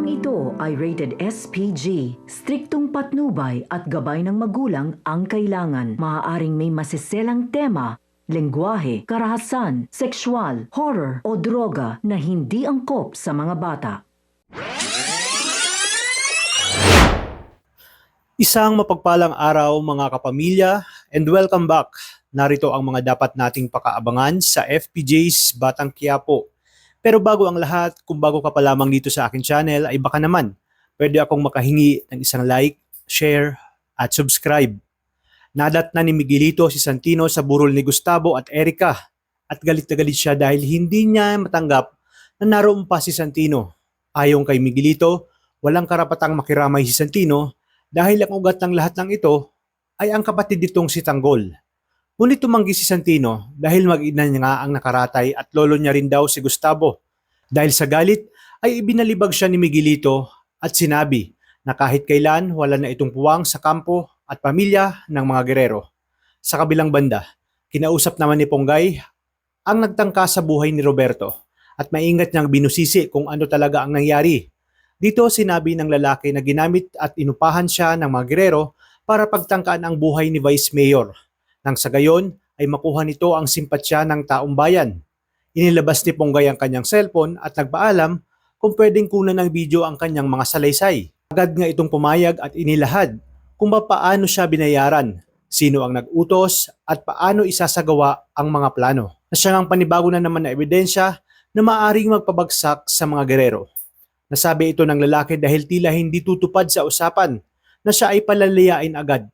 Programang ito ay rated SPG. Striktong patnubay at gabay ng magulang ang kailangan. Maaaring may masiselang tema, lengguwahe, karahasan, sexual, horror o droga na hindi angkop sa mga bata. Isang mapagpalang araw mga kapamilya and welcome back. Narito ang mga dapat nating pakaabangan sa FPJ's Batang Quiapo. Pero bago ang lahat, kung bago ka pa lamang dito sa akin channel ay baka naman pwede akong makahingi ng isang like, share at subscribe. Nadat na ni Miguelito si Santino sa burol ni Gustavo at Erica at galit na galit siya dahil hindi niya matanggap na naroon pa si Santino. Ayon kay Miguelito, walang karapatang makiramay si Santino dahil ang ugat ng lahat ng ito ay ang kapatid nitong si Tanggol. Ngunit tumanggi si Santino dahil mag-ina niya nga ang nakaratay at lolo niya rin daw si Gustavo. Dahil sa galit ay ibinalibag siya ni Miguelito at sinabi na kahit kailan wala na itong puwang sa kampo at pamilya ng mga gerero. Sa kabilang banda, kinausap naman ni Ponggay ang nagtangka sa buhay ni Roberto at maingat niyang binusisi kung ano talaga ang nangyari. Dito sinabi ng lalaki na ginamit at inupahan siya ng mga gerero para pagtangkaan ang buhay ni Vice Mayor. Nang sa gayon ay makuha nito ang simpatsya ng taong bayan. Inilabas ni Ponggay ang kanyang cellphone at nagpaalam kung pwedeng kunan ng video ang kanyang mga salaysay. Agad nga itong pumayag at inilahad kung paano siya binayaran, sino ang nag-utos at paano isasagawa ang mga plano. Na siya ngang panibago na naman na ebidensya na maaring magpabagsak sa mga gerero. Nasabi ito ng lalaki dahil tila hindi tutupad sa usapan na siya ay palalayain agad.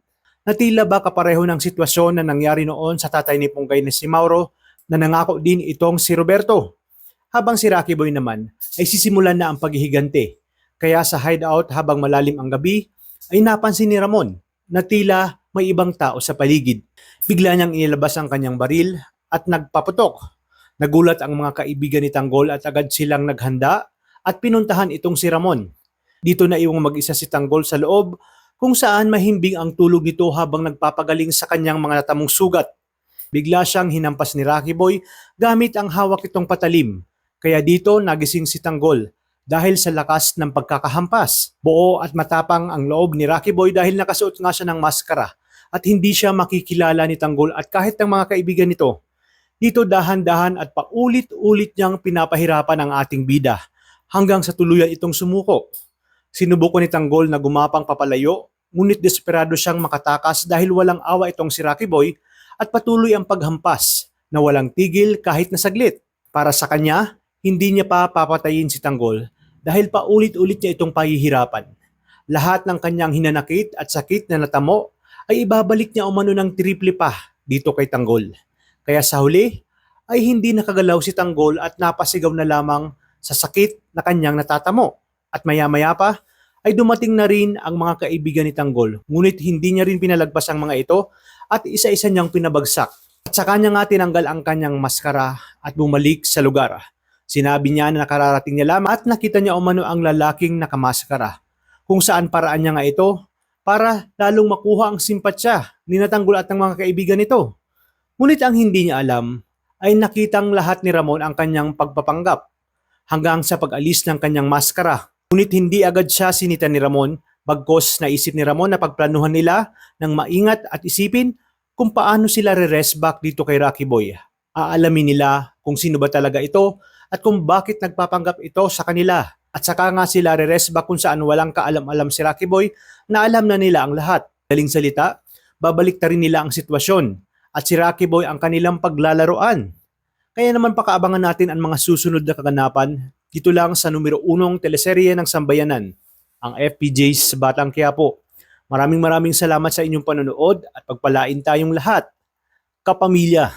Na tila ba kapareho ng sitwasyon na nangyari noon sa tatay ni Ponggay na si Mauro na nangako din itong si Roberto. Habang si Rocky Boy naman ay sisimulan na ang paghihigante. Kaya sa hideout habang malalim ang gabi ay napansin ni Ramon na tila may ibang tao sa paligid. Bigla niyang inilabas ang kanyang baril at nagpaputok. Nagulat ang mga kaibigan ni Tanggol at agad silang naghanda at pinuntahan itong si Ramon. Dito na iwang mag-isa si Tanggol sa loob kung saan mahimbing ang tulog nito habang nagpapagaling sa kanyang mga natamong sugat. Bigla siyang hinampas ni Rocky Boy gamit ang hawak itong patalim. Kaya dito nagising si Tanggol dahil sa lakas ng pagkakahampas. Buo at matapang ang loob ni Rocky Boy dahil nakasuot nga siya ng maskara at hindi siya makikilala ni Tanggol at kahit ng mga kaibigan nito. Dito dahan-dahan at paulit-ulit niyang pinapahirapan ang ating bida hanggang sa tuluyan itong sumuko. Sinubukan ni Tanggol na gumapang papalayo, ngunit desperado siyang makatakas dahil walang awa itong si Rocky Boy at patuloy ang paghampas na walang tigil kahit na saglit. Para sa kanya, hindi niya pa papatayin si Tanggol dahil paulit-ulit niya itong pahihirapan. Lahat ng kanyang hinanakit at sakit na natamo ay ibabalik niya umano ng triple pa dito kay Tanggol. Kaya sa huli ay hindi nakagalaw si Tanggol at napasigaw na lamang sa sakit na kanyang natatamo. At maya-maya pa ay dumating na rin ang mga kaibigan ni Tanggol. Ngunit hindi niya rin pinalagpas ang mga ito at isa-isa niyang pinabagsak. At sa kanya nga tinanggal ang kanyang maskara at bumalik sa lugar. Sinabi niya na nakararating niya lamang at nakita niya umano ang lalaking nakamaskara. Kung saan paraan niya nga ito para lalong makuha ang simpatsya ni Tanggol at ng mga kaibigan nito. Ngunit ang hindi niya alam ay nakitang lahat ni Ramon ang kanyang pagpapanggap hanggang sa pag-alis ng kanyang maskara. Ngunit hindi agad siya sinita ni Ramon, bagkos naisip ni Ramon na pagplanuhan nila ng maingat at isipin kung paano sila re-rest back dito kay Rocky Boy. Aalamin nila kung sino ba talaga ito at kung bakit nagpapanggap ito sa kanila. At saka nga sila re-rest back kung saan walang kaalam-alam si Rocky Boy na alam na nila ang lahat. Daling salita, babalik ta rin nila ang sitwasyon at si Rocky Boy ang kanilang paglalaroan. Kaya naman pakaabangan natin ang mga susunod na kaganapan dito lang sa numero 1 teleserye ng Sambayanan, ang FPJ's Batang Quiapo. Maraming salamat sa inyong panonood at pagpalain tayong lahat, kapamilya.